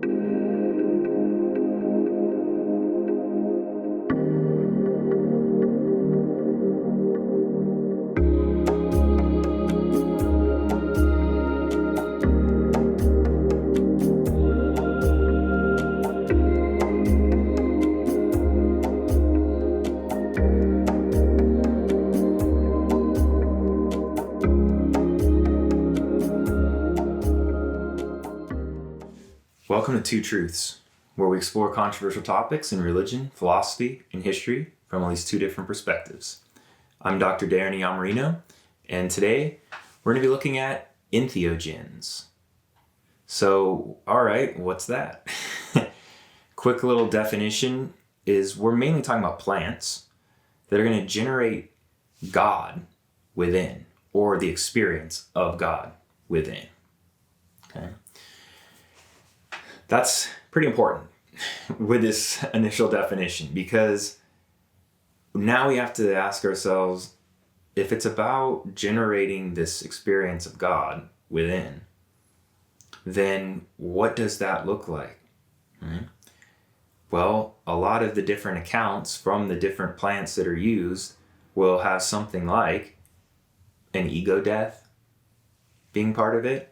Welcome to Two Truths, where we explore controversial topics in religion, philosophy, and history from at least two different perspectives. I'm Dr. Darren Yamarino, and today we're going to be looking at entheogens. So, all right, what's that? Quick little definition is we're mainly talking about plants that are going to generate God within, or the experience of God within. Okay. That's pretty important with this initial definition, because now we have to ask ourselves, if it's about generating this experience of God within, then what does that look like? Right? Well, a lot of the different accounts from the different plants that are used will have something like an ego death being part of it.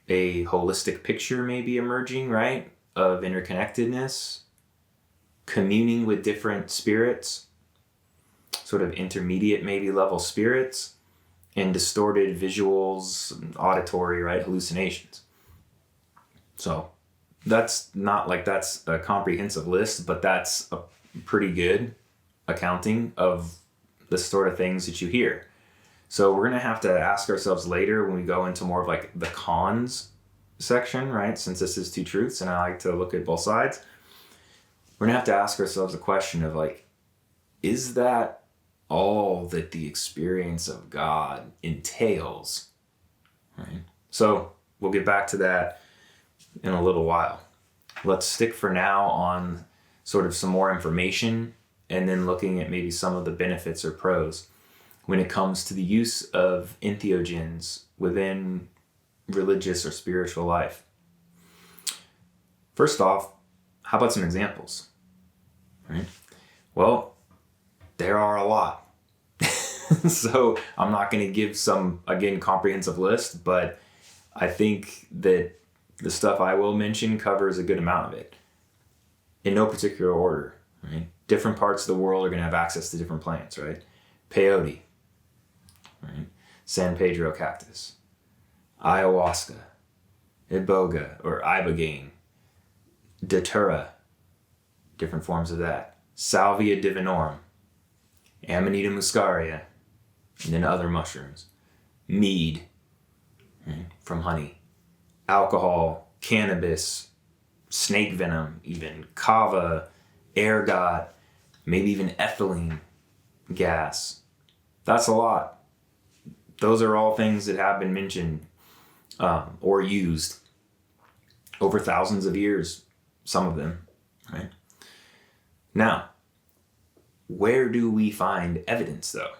A holistic picture may be emerging, right, of interconnectedness, communing with different spirits, sort of intermediate maybe level spirits, and distorted visuals, auditory, right, hallucinations. So that's not like that's a comprehensive list, but that's a pretty good accounting of the sort of things that you hear. So we're going to have to ask ourselves later when we go into more of like the cons section, right? Since this is Two Truths and I like to look at both sides, we're going to have to ask ourselves a question of like, is that all that the experience of God entails? Right? So we'll get back to that in a little while. Let's stick for now on sort of some more information and then looking at maybe some of the benefits or pros when it comes to the use of entheogens within religious or spiritual life. First off, how about some examples? Right? Well, there are a lot. So I'm not going to give some, again, comprehensive list, but I think that the stuff I will mention covers a good amount of it in no particular order. Right? Different parts of the world are going to have access to different plants, right? Peyote. Right? San Pedro cactus, ayahuasca, iboga or ibogaine, datura, different forms of that, salvia divinorum, amanita muscaria, and then other mushrooms, mead, right, from honey, alcohol, cannabis, snake venom, even kava, ergot, maybe even ethylene gas. That's a lot. Those are all things that have been mentioned or used over thousands of years, some of them, right? Now, where do we find evidence, though,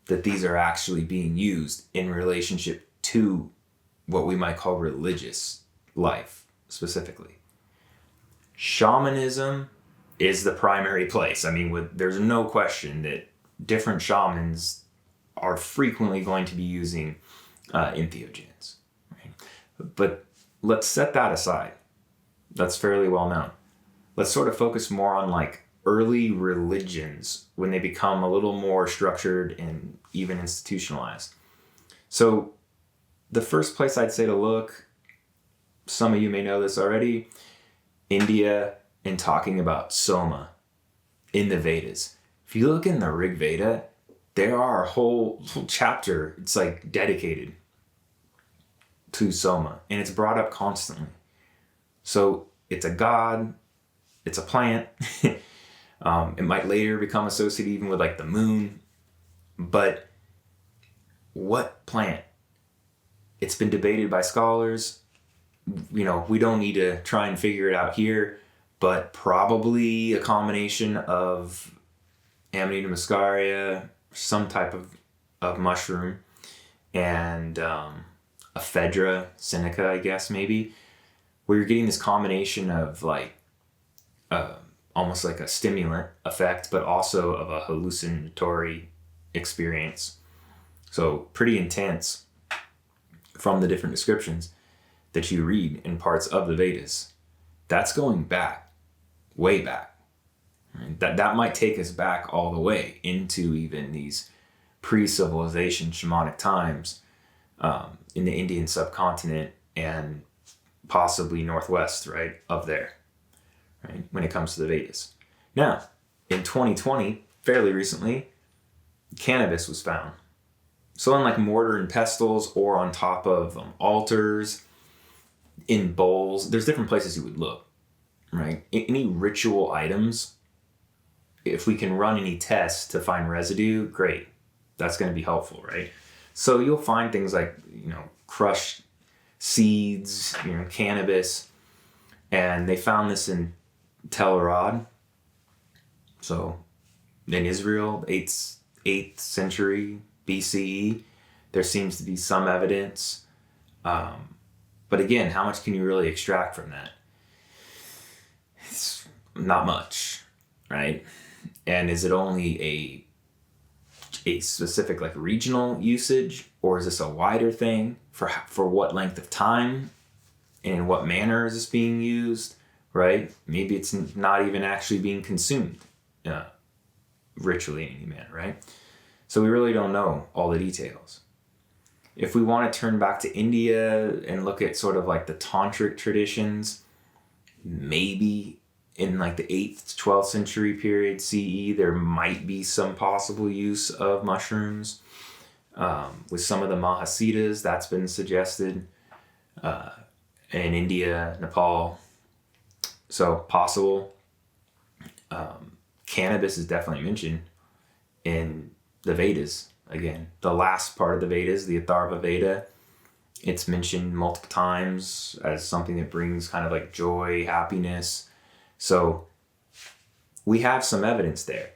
that these are actually being used in relationship to what we might call religious life specifically? Shamanism is the primary place. I mean, there's no question that different shamans are frequently going to be using entheogens. Right? But let's set that aside. That's fairly well known. Let's sort of focus more on like early religions when they become a little more structured and even institutionalized. So the first place I'd say to look, some of you may know this already, India, and talking about Soma in the Vedas. If you look in the Rig Veda, there are a whole chapter, it's like dedicated to Soma, and it's brought up constantly. So it's a god, it's a plant. It might later become associated even with like the moon, but what plant? It's been debated by scholars. We don't need to try and figure it out here, but probably a combination of Amanita muscaria, some type of mushroom, and ephedra sinica, I guess, maybe. where you're getting this combination of like almost like a stimulant effect, but also of a hallucinatory experience. So pretty intense from the different descriptions that you read in parts of the Vedas. That's going back, way back. Right? That might take us back all the way into even these pre-civilization shamanic times in the Indian subcontinent and possibly northwest, right, of there, right, when it comes to the Vedas. Now, in 2020, fairly recently, cannabis was found. So on like mortar and pestles or on top of altars, in bowls, there's different places you would look, right? Any ritual items, if we can run any tests to find residue, great. That's going to be helpful, right? So you'll find things like, crushed seeds, cannabis, and they found this in Tel Arad. So in Israel, 8th century BCE, there seems to be some evidence. But again, how much can you really extract from that? It's not much, right? And is it only a specific like regional usage, or is this a wider thing? For what length of time and in what manner is this being used, right? Maybe it's not even actually being consumed ritually in any manner, right? So we really don't know all the details. If we want to turn back to India and look at sort of like the tantric traditions, maybe in like the 8th to 12th century period CE, there might be some possible use of mushrooms. With some of the Mahasiddhas, that's been suggested in India, Nepal. So possible. Cannabis is definitely mentioned in the Vedas. Again, the last part of the Vedas, the Atharva Veda, it's mentioned multiple times as something that brings kind of like joy, happiness. So we have some evidence there.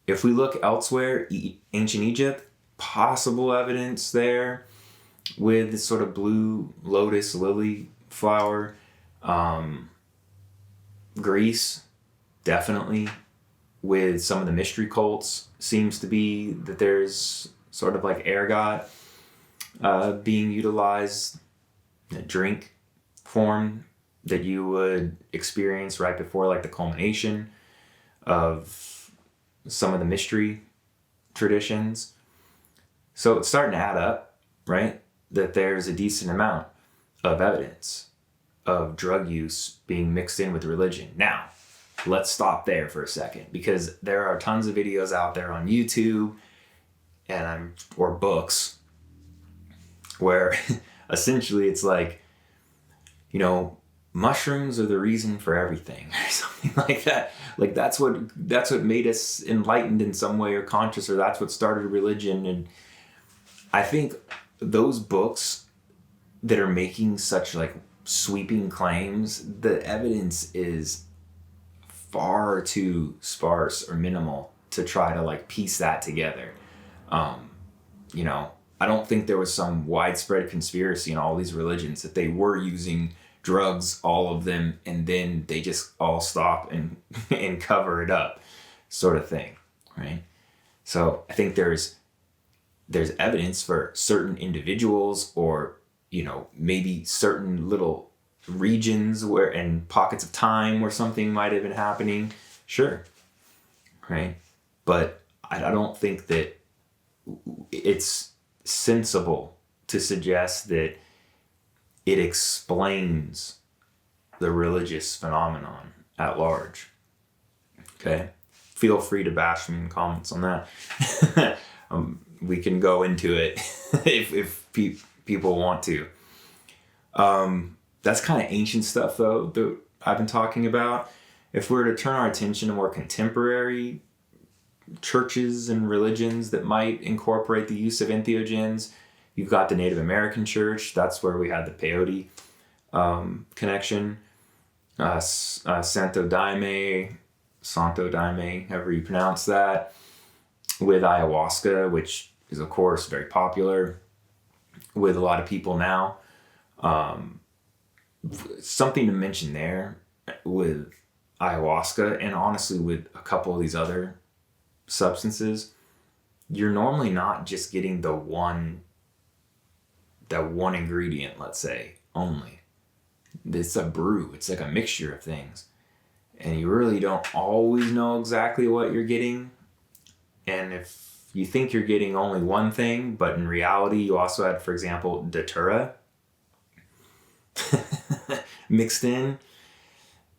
If we look elsewhere, ancient Egypt, possible evidence there with this sort of blue lotus lily flower. Greece, definitely. With some of the mystery cults, seems to be that there's sort of like ergot being utilized, a drink form that you would experience right before like the culmination of some of the mystery traditions. So it's starting to add up, right? That there's a decent amount of evidence of drug use being mixed in with religion. Now, let's stop there for a second, because there are tons of videos out there on YouTube or books where essentially it's like, mushrooms are the reason for everything or something like that. Like that's what made us enlightened in some way or conscious, or that's what started religion. And I think those books that are making such like sweeping claims, the evidence is far too sparse or minimal to try to like piece that together. I don't think there was some widespread conspiracy in all these religions that they were using drugs, all of them, and then they just all stop and cover it up, sort of thing, right? So I think there's evidence for certain individuals, or maybe certain little regions where and pockets of time where something might have been happening, sure, right? But I don't think that it's sensible to suggest that it explains the religious phenomenon at large. Okay, feel free to bash me in comments on that. We can go into it if people want to. That's kind of ancient stuff, though, that I've been talking about. If we were to turn our attention to more contemporary churches and religions that might incorporate the use of entheogens, you've got the Native American church. That's where we had the peyote connection. Santo Daime, however you pronounce that, with ayahuasca, which is, of course, very popular with a lot of people now. something to mention there with ayahuasca, and honestly with a couple of these other substances, you're normally not just getting that one ingredient, let's say, only. It's a brew. It's like a mixture of things. And you really don't always know exactly what you're getting. And if you think you're getting only one thing, but in reality you also had, for example, datura mixed in,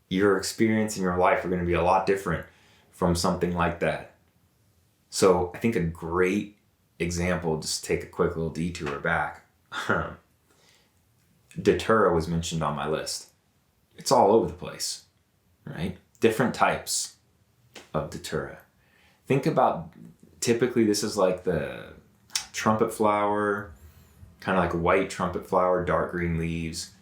your experience in your life are going to be a lot different from something like that. So I think a great example, just take a quick little detour back. Datura was mentioned on my list. It's all over the place, right? Different types of datura. Think about, typically this is like the trumpet flower, kind of like white trumpet flower, dark green leaves.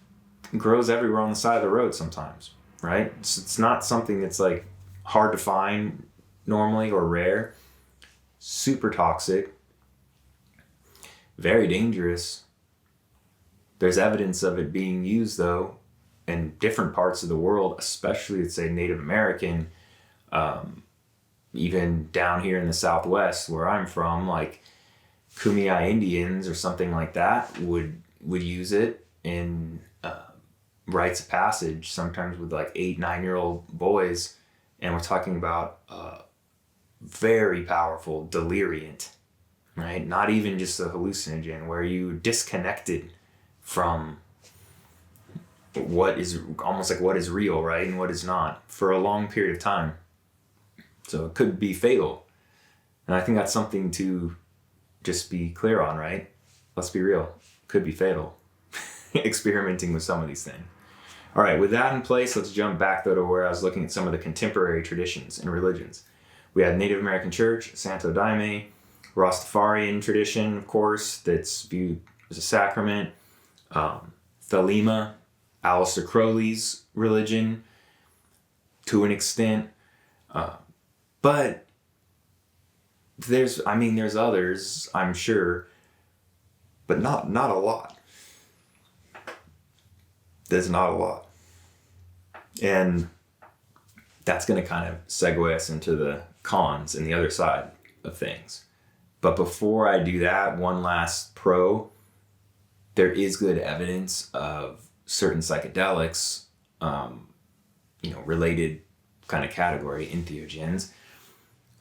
It grows everywhere on the side of the road sometimes, right? It's not something that's like hard to find normally or rare. Super toxic, very dangerous. There's evidence of it being used though in different parts of the world, especially let's say Native American, even down here in the Southwest where I'm from, like Kumeyaay Indians or something like that would use it in rites of passage, sometimes with like 8-9-year-old boys, and we're talking about very powerful deliriant, right? Not even just a hallucinogen where you disconnected from what is almost like what is real, right? And what is not for a long period of time. So it could be fatal. And I think that's something to just be clear on, right? Let's be real. Could be fatal. Experimenting with some of these things. All right, with that in place, let's jump back though to where I was looking at some of the contemporary traditions and religions. We had Native American Church, Santo Daime, Rastafarian tradition, of course, that's viewed as a sacrament, Thelema, Aleister Crowley's religion, to an extent, but there's others, I'm sure, but not a lot. There's not a lot. And that's going to kind of segue us into the cons and the other side of things. But before I do that, one last pro, there is good evidence of certain psychedelics, related kind of category, entheogens,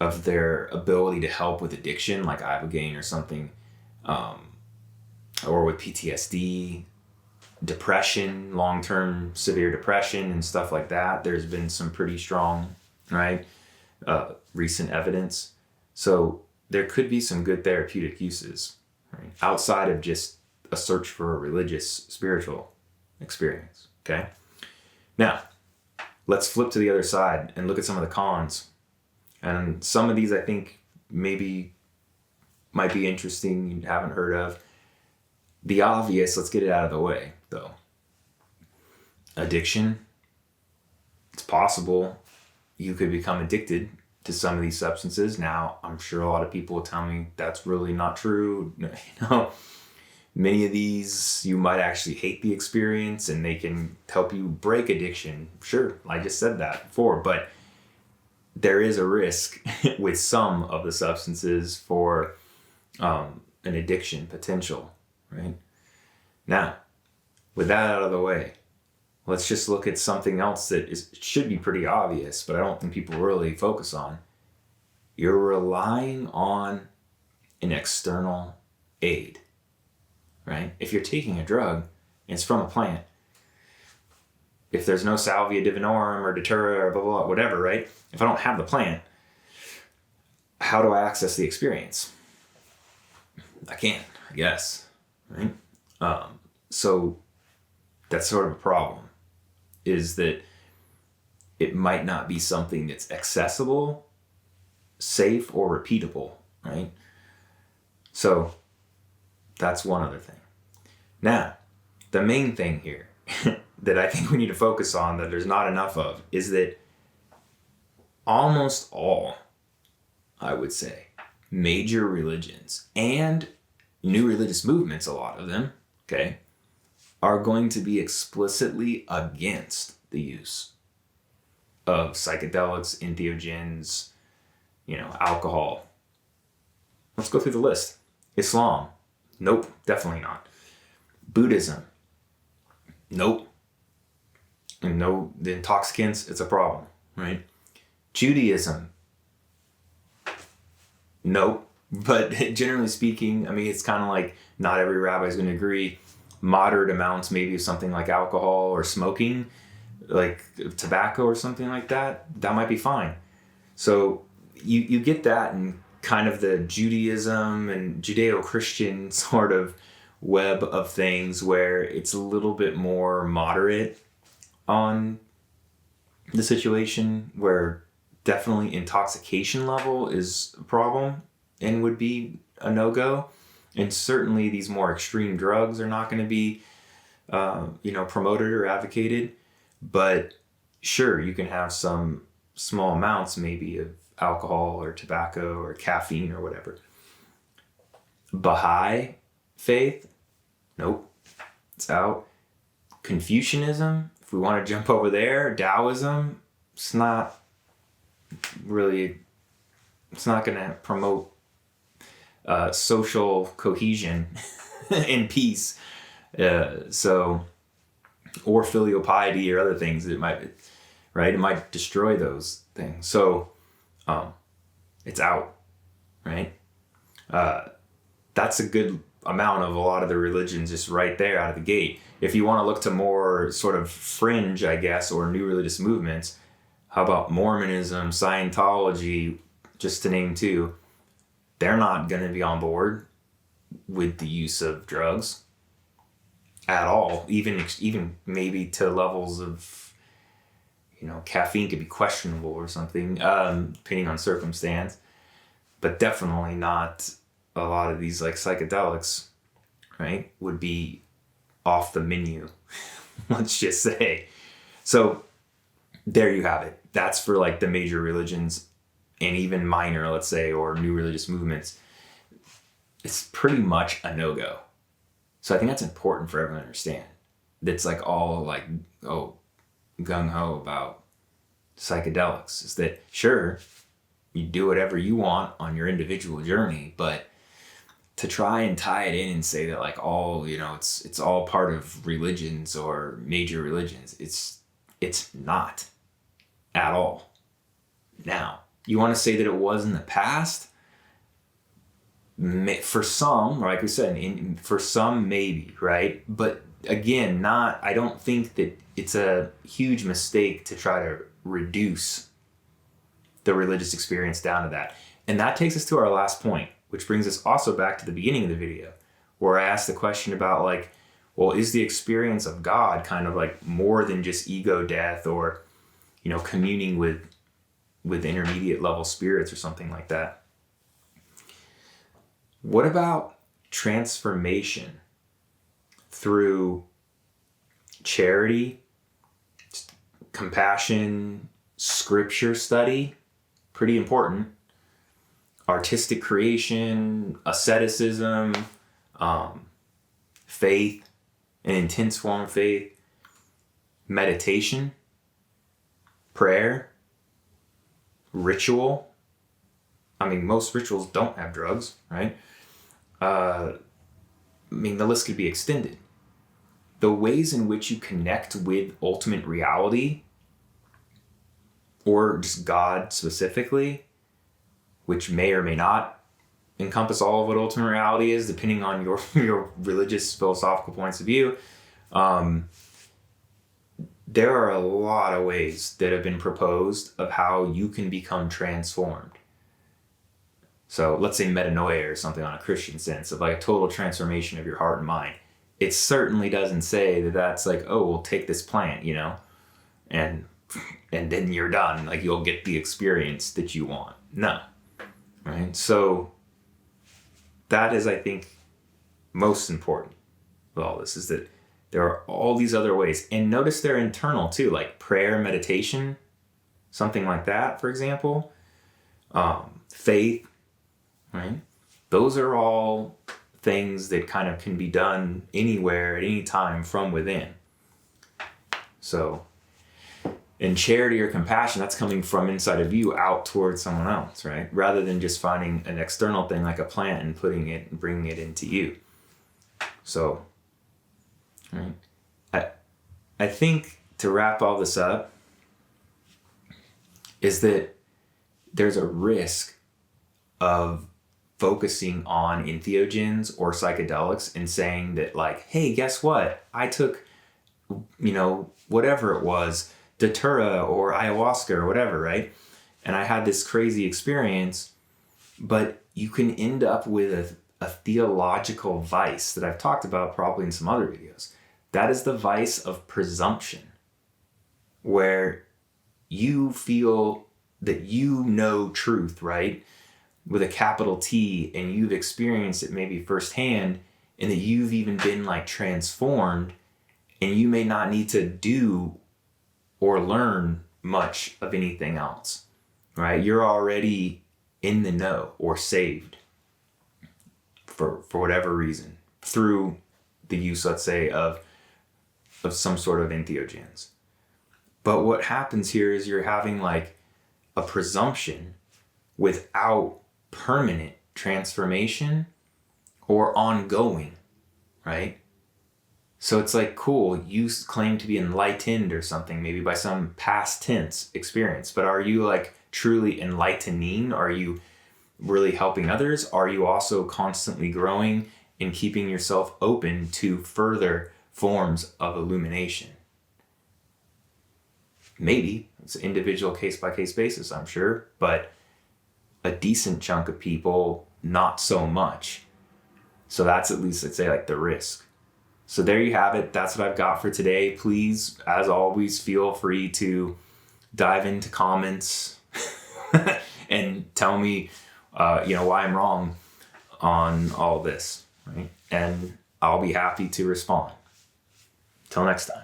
of their ability to help with addiction, like ibogaine or something, or with PTSD, depression, long-term severe depression and stuff like that. There's been some pretty strong, right, recent evidence. So there could be some good therapeutic uses, right, outside of just a search for a religious, spiritual experience, okay? Now, let's flip to the other side and look at some of the cons. And some of these I think maybe might be interesting, you haven't heard of. The obvious, let's get it out of the way, though. Addiction. It's possible you could become addicted to some of these substances. Now, I'm sure a lot of people will tell me that's really not true. Many of these, you might actually hate the experience and they can help you break addiction. Sure, I just said that before, but there is a risk with some of the substances for an addiction potential, right? Now, with that out of the way, let's just look at something else that should be pretty obvious, but I don't think people really focus on. You're relying on an external aid, right? If you're taking a drug and it's from a plant, if there's no salvia divinorum or datura or blah, blah, blah, whatever, right? If I don't have the plant, how do I access the experience? I can't, I guess, right? So that's sort of a problem, is that it might not be something that's accessible, safe, or repeatable, right? So that's one other thing. Now, the main thing here that I think we need to focus on that there's not enough of is that almost all, I would say, major religions and new religious movements, a lot of them, okay, are going to be explicitly against the use of psychedelics, entheogens, alcohol. Let's go through the list. Islam. Nope, definitely not. Buddhism. Nope. And no, the intoxicants, it's a problem, right? Judaism. Nope. But generally speaking, it's kind of like not every rabbi is going to agree. Moderate amounts, maybe of something like alcohol or smoking, like tobacco or something like that, that might be fine. So you get that in kind of the Judaism and Judeo-Christian sort of web of things where it's a little bit more moderate on the situation, where definitely intoxication level is a problem and would be a no-go. And certainly these more extreme drugs are not going to be, promoted or advocated. But sure, you can have some small amounts maybe of alcohol or tobacco or caffeine or whatever. Baha'i faith, nope, it's out. Confucianism, if we want to jump over there, Taoism, it's not going to promote social cohesion and peace. Or filial piety or other things that it might destroy those things. So it's out, right? That's a good amount of a lot of the religions just right there out of the gate. If you want to look to more sort of fringe, I guess, or new religious movements, how about Mormonism, Scientology, just to name two? They're not going to be on board with the use of drugs at all, even maybe to levels of, caffeine could be questionable or something, depending on circumstance, but definitely not a lot of these like psychedelics, right, would be off the menu, let's just say. So there you have it. That's for like the major religions and even minor, let's say, or new religious movements. It's pretty much a no-go. So I think that's important for everyone to understand. That's like all like, gung-ho about psychedelics. Is that, sure, you do whatever you want on your individual journey, but to try and tie it in and say that like all, it's all part of religions or major religions, it's not at all. Now, you want to say that it was in the past? For some, like we said, for some maybe, right? But again, I don't think that it's a huge mistake to try to reduce the religious experience down to that. And that takes us to our last point, which brings us also back to the beginning of the video, where I asked the question about like, well, is the experience of God kind of like more than just ego death or, communing with intermediate level spirits or something like that? What about transformation through charity, compassion, scripture study? Pretty important. Artistic creation, asceticism, faith, an intense form of faith, meditation, prayer, ritual. Most rituals don't have drugs, right? The list could be extended. The ways in which you connect with ultimate reality, or just God specifically, which may or may not encompass all of what ultimate reality is, depending on your religious, philosophical points of view. There are a lot of ways that have been proposed of how you can become transformed. So let's say metanoia or something on a Christian sense of like a total transformation of your heart and mind. It certainly doesn't say that that's like, oh, we'll take this plant, and then you're done. Like you'll get the experience that you want. No. Right? So that is, I think, most important of all this, is that there are all these other ways. And notice they're internal too, like prayer, meditation, something like that, for example. Faith, right? Those are all things that kind of can be done anywhere at any time from within. So, in charity or compassion, that's coming from inside of you out towards someone else, right? Rather than just finding an external thing like a plant and bringing it into you. So, right? I think to wrap all this up is that there's a risk of focusing on entheogens or psychedelics and saying that, like, hey, guess what? I took, whatever it was, datura or ayahuasca or whatever, right? And I had this crazy experience, but you can end up with a theological vice that I've talked about probably in some other videos. That is the vice of presumption, where you feel that you know truth, right? With a capital T, and you've experienced it maybe firsthand, and that you've even been like transformed, and you may not need to do or learn much of anything else, right? You're already in the know or saved for whatever reason through the use, let's say, of some sort of entheogens. But what happens here is you're having like a presumption without permanent transformation or ongoing, right? So it's like, cool, you claim to be enlightened or something, maybe by some past tense experience, but are you like truly enlightening? Are you really helping others? Are you also constantly growing and keeping yourself open to further forms of illumination? Maybe it's an individual case-by-case basis, I'm sure, but a decent chunk of people, not so much. So that's at least, I'd say, like the risk. So there you have it. That's what I've got for today. Please, as always, feel free to dive into comments and tell me, why I'm wrong on all this, right? And I'll be happy to respond. Till next time.